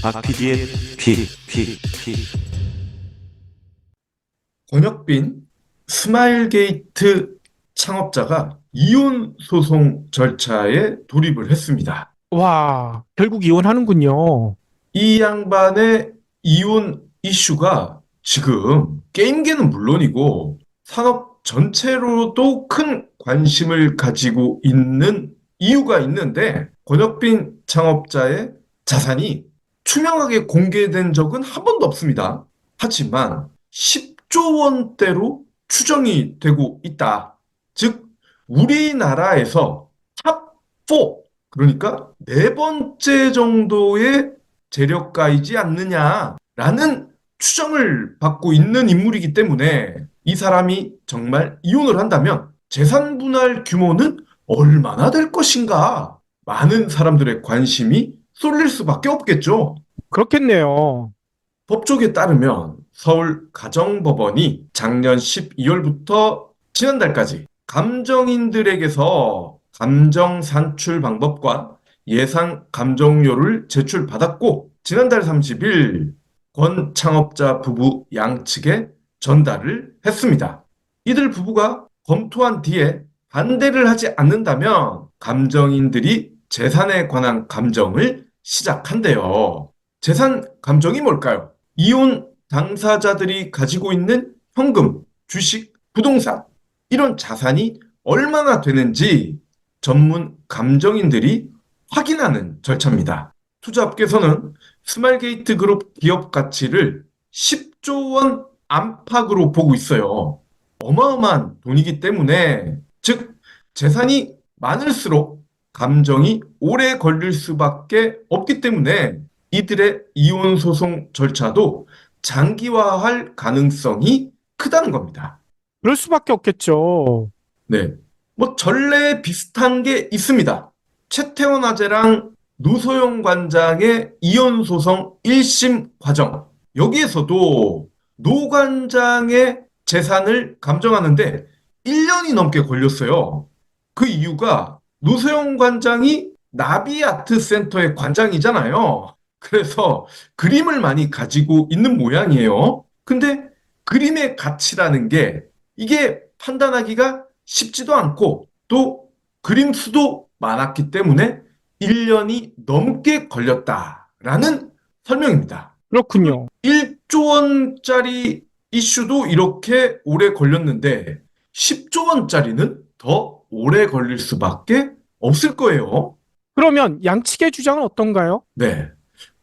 박PD의 피. 권혁빈 스마일게이트 창업자가 이혼 소송 절차에 돌입을 했습니다. 와, 결국 이혼하는군요. 이 양반의 이혼 이슈가 지금 게임계는 물론이고 산업 전체로도 큰 관심을 가지고 있는 이유가 있는데, 권혁빈 창업자의 자산이 투명하게 공개된 적은 한 번도 없습니다. 하지만 10조 원대로 추정이 되고 있다. 즉, 우리나라에서 탑4, 그러니까 네 번째 정도의 재력가이지 않느냐라는 추정을 받고 있는 인물이기 때문에, 이 사람이 정말 이혼을 한다면 재산 분할 규모는 얼마나 될 것인가? 많은 사람들의 관심이 쏠릴 수밖에 없겠죠. 그렇겠네요. 법조계에 따르면 서울 가정법원이 작년 12월부터 지난달까지 감정인들에게서 감정 산출 방법과 예상 감정료를 제출받았고, 지난달 30일 권 창업자 부부 양측에 전달을 했습니다. 이들 부부가 검토한 뒤에 반대를 하지 않는다면 감정인들이 재산에 관한 감정을 시작한대요. 재산 감정이 뭘까요? 이혼 당사자들이 가지고 있는 현금, 주식, 부동산, 이런 자산이 얼마나 되는지 전문 감정인들이 확인하는 절차입니다. 투자업계에서는 스마일게이트 그룹 기업 가치를 10조 원 안팎으로 보고 있어요. 어마어마한 돈이기 때문에, 즉 재산이 많을수록 감정이 오래 걸릴 수밖에 없기 때문에 이들의 이혼 소송 절차도 장기화할 가능성이 크다는 겁니다. 그럴 수밖에 없겠죠. 네. 뭐 전례 비슷한 게 있습니다. 최태원 화재랑 노소영 관장의 이혼 소송 1심 과정. 여기에서도 노 관장의 재산을 감정하는데 1년이 넘게 걸렸어요. 그 이유가 노소영 관장이 나비아트 센터의 관장이잖아요. 그래서 그림을 많이 가지고 있는 모양이에요. 근데 그림의 가치라는 게 이게 판단하기가 쉽지도 않고, 또 그림 수도 많았기 때문에 1년이 넘게 걸렸다라는 설명입니다. 그렇군요. 1조 원짜리 이슈도 이렇게 오래 걸렸는데 10조 원짜리는 더 오래 걸릴 수밖에 없을 거예요. 그러면 양측의 주장은 어떤가요? 네.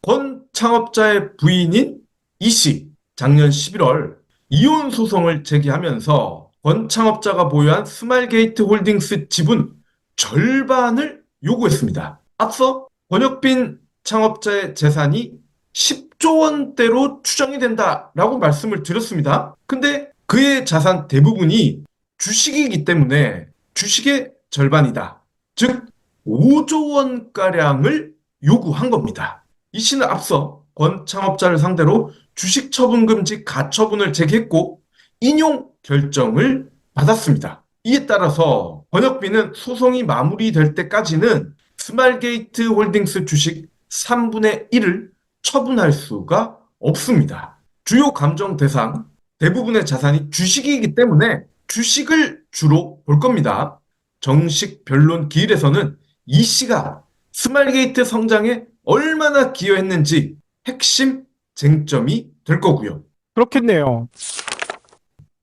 권 창업자의 부인인 이 씨, 작년 11월 이혼 소송을 제기하면서 권 창업자가 보유한 스마일게이트 홀딩스 지분 절반을 요구했습니다. 앞서 권혁빈 창업자의 재산이 10조 원대로 추정이 된다라고 말씀을 드렸습니다. 근데 그의 자산 대부분이 주식이기 때문에 주식의 절반이다. 즉 5조 원가량을 요구한 겁니다. 이 씨는 앞서 권 창업자를 상대로 주식 처분 금지 가처분을 제기했고 인용 결정을 받았습니다. 이에 따라서 권혁빈은 소송이 마무리될 때까지는 스마일게이트 홀딩스 주식 3분의 1을 처분할 수가 없습니다. 주요 감정 대상 대부분의 자산이 주식이기 때문에 주식을 주로 볼 겁니다. 정식 변론 기일에서는 이 씨가 스마일게이트 성장에 얼마나 기여했는지 핵심 쟁점이 될 거고요. 그렇겠네요.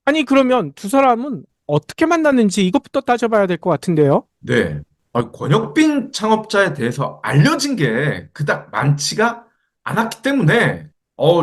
아니, 그러면 두 사람은 어떻게 만났는지 이것부터 따져봐야 될 것 같은데요? 네. 권혁빈 창업자에 대해서 알려진 게 그닥 많지가 않았기 때문에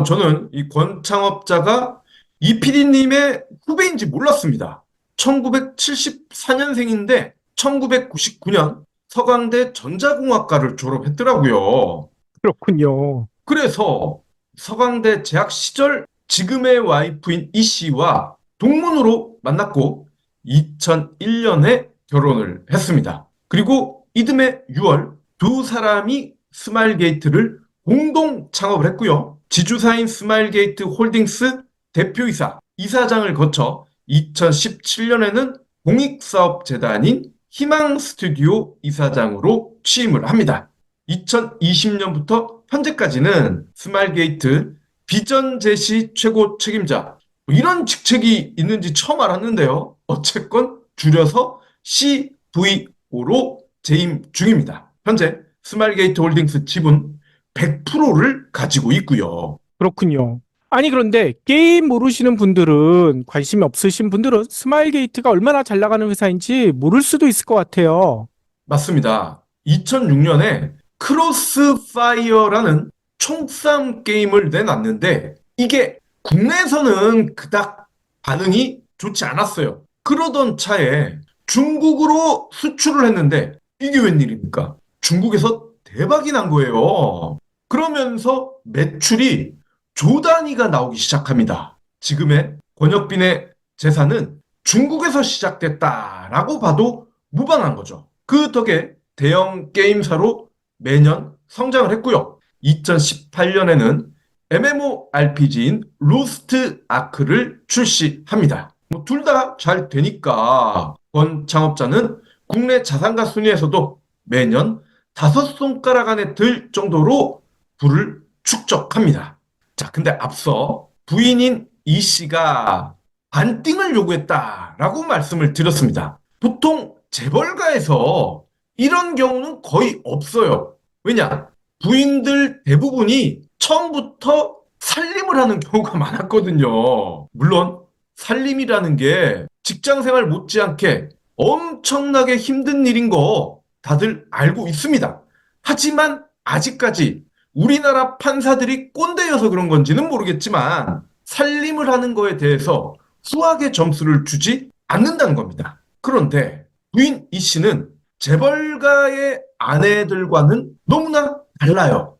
저는 이 권 창업자가 이 PD님의 후배인지 몰랐습니다. 1974년생인데 1999년 서강대 전자공학과를 졸업했더라고요. 그렇군요. 그래서 서강대 재학 시절 지금의 와이프인 이 씨와 동문으로 만났고 2001년에 결혼을 했습니다. 그리고 이듬해 6월 두 사람이 스마일게이트를 공동 창업을 했고요. 지주사인 스마일게이트 홀딩스 대표이사, 이사장을 거쳐 2017년에는 공익사업재단인 희망스튜디오 이사장으로 취임을 합니다. 2020년부터 현재까지는 스마일게이트 비전 제시 최고 책임자 뭐 이런 직책이 있는지 처음 알았는데요. 어쨌건 줄여서 CVO로 재임 중입니다. 현재 스마일게이트 홀딩스 지분 100%를 가지고 있고요. 그렇군요. 아니, 그런데 게임 모르시는 분들은, 관심이 없으신 분들은 스마일게이트가 얼마나 잘 나가는 회사인지 모를 수도 있을 것 같아요. 맞습니다. 2006년에 크로스파이어라는 총싸움 게임을 내놨는데 이게 국내에서는 그닥 반응이 좋지 않았어요. 그러던 차에 중국으로 수출을 했는데 이게 웬일입니까? 중국에서 대박이 난 거예요. 그러면서 매출이 조 단위가 나오기 시작합니다. 지금의 권혁빈의 재산은 중국에서 시작됐다라고 봐도 무방한 거죠. 그 덕에 대형 게임사로 매년 성장을 했고요. 2018년에는 MMORPG인 로스트 아크를 출시합니다. 둘 다 잘 되니까 권 창업자는 국내 자산가 순위에서도 매년 5손가락 안에 들 정도로 부를 축적합니다. 자, 근데 앞서 부인인 이 씨가 반띵을 요구했다라고 말씀을 드렸습니다. 보통 재벌가에서 이런 경우는 거의 없어요. 왜냐? 부인들 대부분이 처음부터 살림을 하는 경우가 많았거든요. 물론 살림이라는 게 직장생활 못지않게 엄청나게 힘든 일인 거 다들 알고 있습니다. 하지만 아직까지 우리나라 판사들이 꼰대여서 그런 건지는 모르겠지만 살림을 하는 거에 대해서 후하게 점수를 주지 않는다는 겁니다. 그런데 부인 이 씨는 재벌가의 아내들과는 너무나 달라요.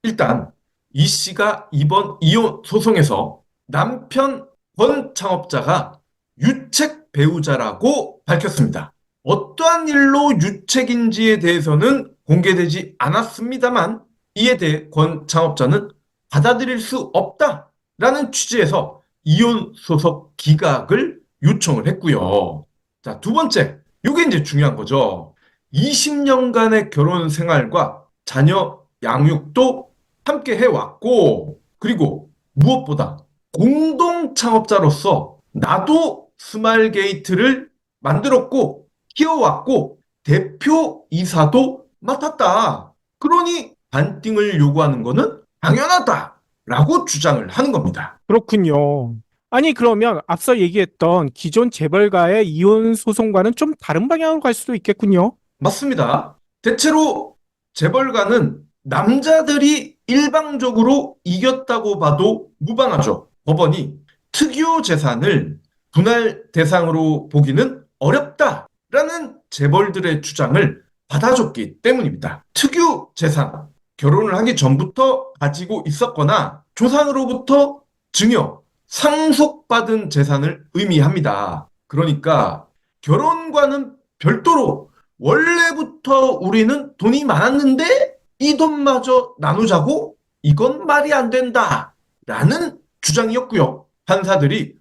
일단 이 씨가 이번 이혼 소송에서 남편 권 창업자가 유책 배우자라고 밝혔습니다. 어떠한 일로 유책인지에 대해서는 공개되지 않았습니다만 이에 대해 권 창업자는 받아들일 수 없다라는 취지에서 이혼 소송 기각을 요청을 했고요. 자, 두 번째, 이게 이제 중요한 거죠. 20년간의 결혼 생활과 자녀 양육도 함께 해왔고, 그리고 무엇보다 공동 창업자로서 나도 스마일게이트를 만들었고, 키워왔고, 대표이사도 맡았다. 그러니 반띵을 요구하는 거는 당연하다라고 주장을 하는 겁니다. 그렇군요. 아니, 그러면 앞서 얘기했던 기존 재벌가의 이혼 소송과는 좀 다른 방향으로 갈 수도 있겠군요. 맞습니다. 대체로 재벌가는 남자들이 일방적으로 이겼다고 봐도 무방하죠. 법원이 특유 재산을 분할 대상으로 보기는 어렵다라는 재벌들의 주장을 받아줬기 때문입니다. 특유 재산, 결혼을 하기 전부터 가지고 있었거나 조상으로부터 증여, 상속받은 재산을 의미합니다. 그러니까 결혼과는 별도로 원래부터 우리는 돈이 많았는데 이 돈마저 나누자고? 이건 말이 안 된다. 라는 주장이었고요. 판사들이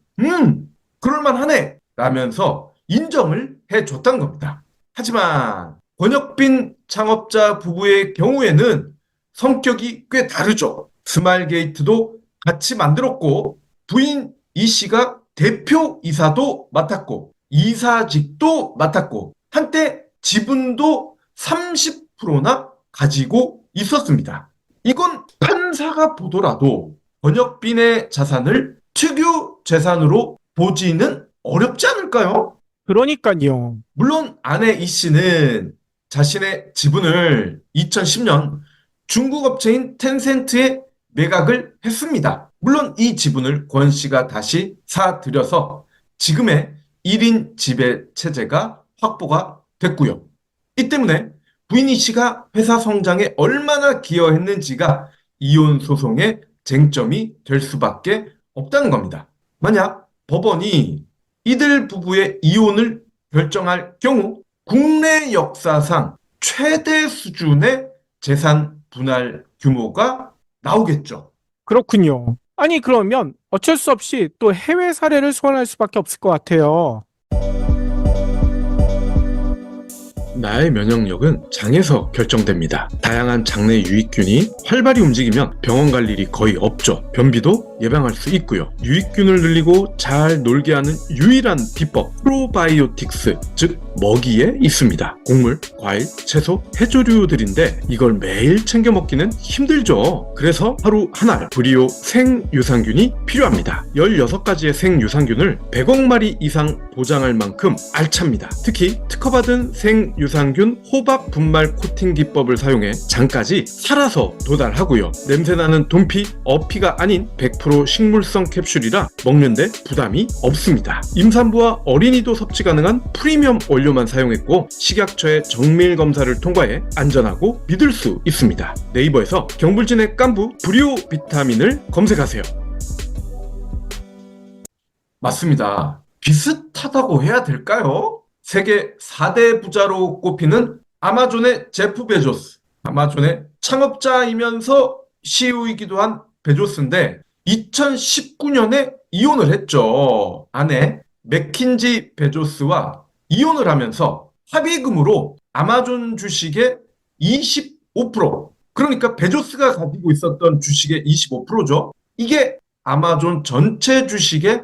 그럴만하네. 라면서 인정을 해줬던 겁니다. 하지만 권혁빈 창업자 부부의 경우에는 성격이 꽤 다르죠. 스마일게이트도 같이 만들었고 부인 이 씨가 대표이사도 맡았고 이사직도 맡았고 한때 지분도 30%나 가지고 있었습니다. 이건 판사가 보더라도 권혁빈의 자산을 특유 재산으로 보지는 어렵지 않을까요? 그러니까요. 물론 아내 이 씨는 자신의 지분을 2010년 중국 업체인 텐센트에 매각을 했습니다. 물론 이 지분을 권 씨가 다시 사들여서 지금의 1인 지배 체제가 확보가 됐고요. 이 때문에 부인 이 씨가 회사 성장에 얼마나 기여했는지가 이혼 소송의 쟁점이 될 수밖에 없다는 겁니다. 만약 법원이 이들 부부의 이혼을 결정할 경우 국내 역사상 최대 수준의 재산 분할 규모가 나오겠죠. 그렇군요. 아니, 그러면 어쩔 수 없이 또 해외 사례를 소환할 수밖에 없을 것 같아요. 나의 면역력은 장에서 결정됩니다. 다양한 장내 유익균이 활발히 움직이면 병원 갈 일이 거의 없죠. 변비도 예방할 수 있고요. 유익균을 늘리고 잘 놀게 하는 유일한 비법, 프로바이오틱스, 즉 먹이에 있습니다. 곡물, 과일, 채소, 해조류들인데 이걸 매일 챙겨 먹기는 힘들죠. 그래서 하루 한 알 브리오 생유산균이 필요합니다. 16가지의 생유산균을 100억 마리 이상 보장할 만큼 알찹니다. 특히 특허받은 생유산균 호박 분말 코팅 기법을 사용해 장까지 살아서 도달하고요. 냄새나는 돈피, 어피가 아닌 100% 식물성 캡슐이라 먹는데 부담이 없습니다. 임산부와 어린이도 섭취 가능한 프리미엄 원료만 사용했고 식약처의 정밀 검사를 통과해 안전하고 믿을 수 있습니다. 네이버에서 경불진의 깐부 브리오 비타민을 검색하세요. 맞습니다. 비슷하다고 해야 될까요? 세계 4대 부자로 꼽히는 아마존의 제프 베조스. 아마존의 창업자이면서 CEO이기도 한 베조스인데 2019년에 이혼을 했죠. 아내 맥킨지 베조스와 이혼을 하면서 합의금으로 아마존 주식의 25%, 그러니까 베조스가 가지고 있었던 주식의 25%죠. 이게 아마존 전체 주식의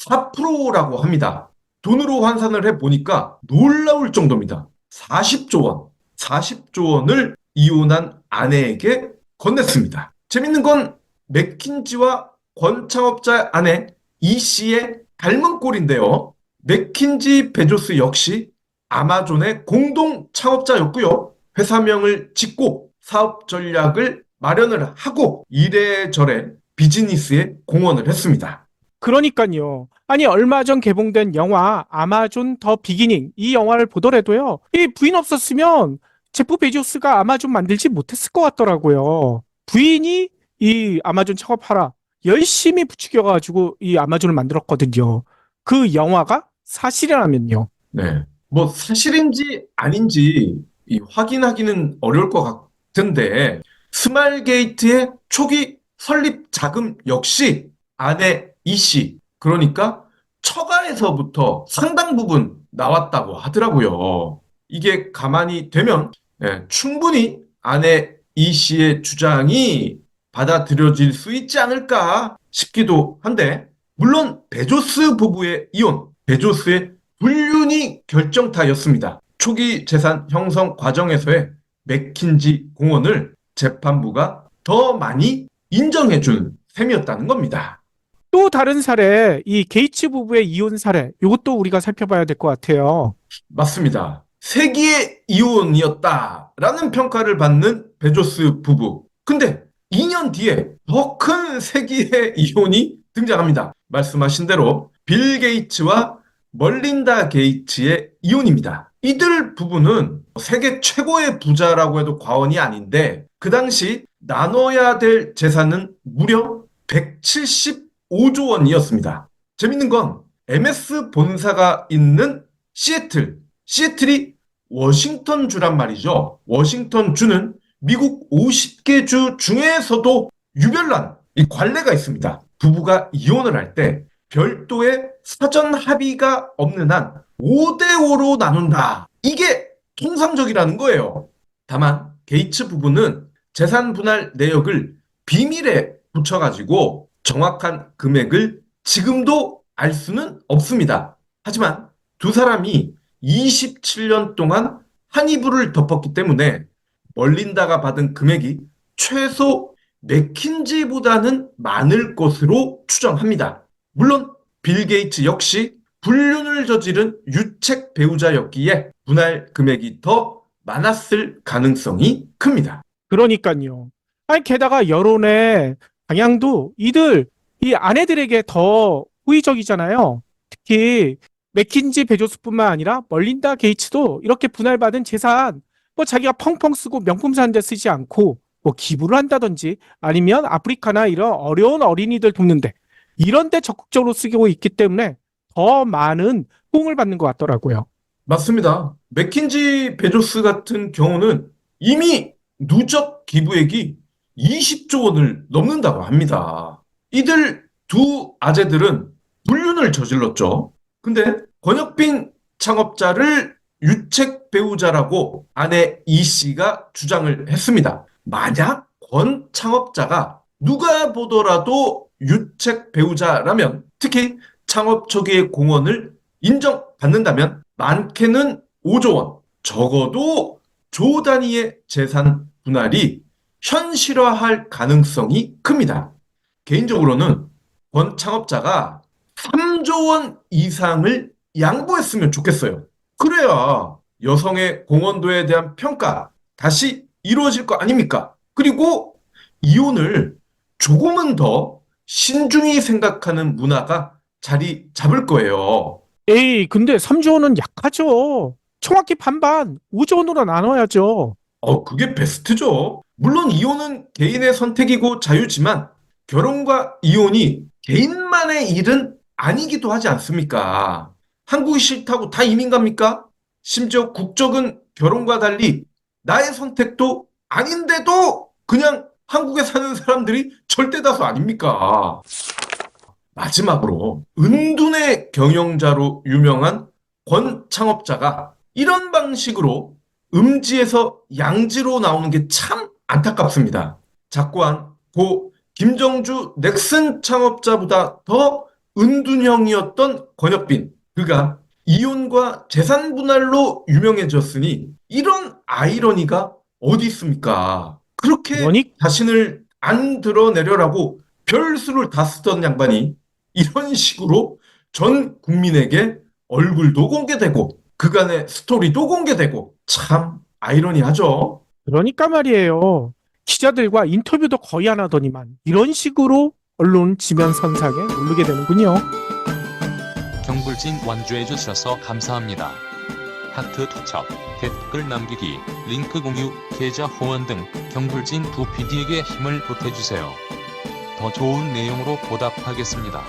4%라고 합니다. 돈으로 환산을 해보니까 놀라울 정도입니다. 40조 원. 40조 원을 이혼한 아내에게 건넸습니다. 재밌는 건 맥킨지와 권창업자의 아내 이 씨의 닮은 꼴인데요. 맥킨지 베조스 역시 아마존의 공동 창업자였고요. 회사명을 짓고 사업 전략을 마련을 하고 이래저래 비즈니스에 공헌을 했습니다. 그러니까요. 아니 얼마 전 개봉된 영화 아마존 더 비기닝, 이 영화를 보더라도요. 이 부인 없었으면 제프 베조스가 아마존 만들지 못했을 것 같더라고요. 부인이 이 아마존 창업하라 열심히 부추겨가지고 이 아마존을 만들었거든요. 그 영화가 사실이라면요. 네. 뭐 사실인지 아닌지 확인하기는 어려울 것 같은데 스마일게이트의 초기 설립 자금 역시 아내 이 씨, 그러니까 처가에서부터 상당 부분 나왔다고 하더라고요. 이게 가만히 되면 충분히 아내 이 씨의 주장이 받아들여질 수 있지 않을까 싶기도 한데, 물론 베조스 부부의 이혼, 베조스의 불륜이 결정타였습니다. 초기 재산 형성 과정에서의 맥킨지 공헌을 재판부가 더 많이 인정해준 셈이었다는 겁니다. 또 다른 사례, 이 게이츠 부부의 이혼 사례, 이것도 우리가 살펴봐야 될 것 같아요. 맞습니다. 세기의 이혼이었다라는 평가를 받는 베조스 부부. 근데 2년 뒤에 더 큰 세기의 이혼이 등장합니다. 말씀하신 대로 빌 게이츠와 멀린다 게이츠의 이혼입니다. 이들 부부는 세계 최고의 부자라고 해도 과언이 아닌데 그 당시 나눠야 될 재산은 무려 175조 원이었습니다. 재밌는 건 MS 본사가 있는 시애틀이 워싱턴 주란 말이죠. 워싱턴 주는 미국 50개 주 중에서도 유별난 이 관례가 있습니다. 부부가 이혼을 할 때 별도의 사전 합의가 없는 한 5대5로 나눈다. 이게 통상적이라는 거예요. 다만 게이츠 부부는 재산 분할 내역을 비밀에 붙여가지고 정확한 금액을 지금도 알 수는 없습니다. 하지만 두 사람이 27년 동안 한 이불을 덮었기 때문에 멀린다가 받은 금액이 최소 맥킨지보다는 많을 것으로 추정합니다. 물론 빌 게이츠 역시 불륜을 저지른 유책 배우자였기에 분할 금액이 더 많았을 가능성이 큽니다. 그러니까요. 아니, 게다가 여론의 방향도 이 아내들에게 더 호의적이잖아요. 특히 맥킨지 베조스뿐만 아니라 멀린다 게이츠도 이렇게 분할받은 재산, 뭐 자기가 펑펑 쓰고 명품 사는 데 쓰지 않고 뭐 기부를 한다든지 아니면 아프리카나 이런 어려운 어린이들 돕는데 이런 데 적극적으로 쓰고 있기 때문에 더 많은 호응을 받는 것 같더라고요. 맞습니다. 맥킨지 베조스 같은 경우는 이미 누적 기부액이 20조 원을 넘는다고 합니다. 이들 두 아재들은 불륜을 저질렀죠. 근데 권혁빈 창업자를 유책 배우자라고 아내 이 씨가 주장을 했습니다. 만약 권 창업자가 누가 보더라도 유책 배우자라면, 특히 창업 초기의 공헌을 인정받는다면 많게는 5조 원, 적어도 조 단위의 재산 분할이 현실화할 가능성이 큽니다. 개인적으로는 권 창업자가 3조 원 이상을 양보했으면 좋겠어요. 그래야 여성의 공헌도에 대한 평가 다시 이루어질 거 아닙니까? 그리고 이혼을 조금은 더 신중히 생각하는 문화가 자리 잡을 거예요. 에이, 근데 3조 원은 약하죠. 정확히 반반, 5조 원으로 나눠야죠. 그게 베스트죠. 물론 이혼은 개인의 선택이고 자유지만 결혼과 이혼이 개인만의 일은 아니기도 하지 않습니까? 한국이 싫다고 다 이민 갑니까? 심지어 국적은 결혼과 달리 나의 선택도 아닌데도 그냥 한국에 사는 사람들이 절대 다수 아닙니까? 마지막으로 은둔의 경영자로 유명한 권 창업자가 이런 방식으로 음지에서 양지로 나오는 게 참 안타깝습니다. 작고한 고 김정주 넥슨 창업자보다 더 은둔형이었던 권혁빈. 그가 이혼과 재산 분할로 유명해졌으니 이런 아이러니가 어디 있습니까? 그렇게 그러니 자신을 안 드러내려라고 별수를 다 쓰던 양반이 이런 식으로 전 국민에게 얼굴도 공개되고 그간의 스토리도 공개되고 참 아이러니하죠. 그러니까 말이에요. 기자들과 인터뷰도 거의 안 하더니만 이런 식으로 언론 지면 선상에 오르게 되는군요. 경불진 완주해 주셔서 감사합니다. 하트 투척, 댓글 남기기, 링크 공유, 계좌 후원 등 경불진 두 PD에게 힘을 보태주세요. 더 좋은 내용으로 보답하겠습니다.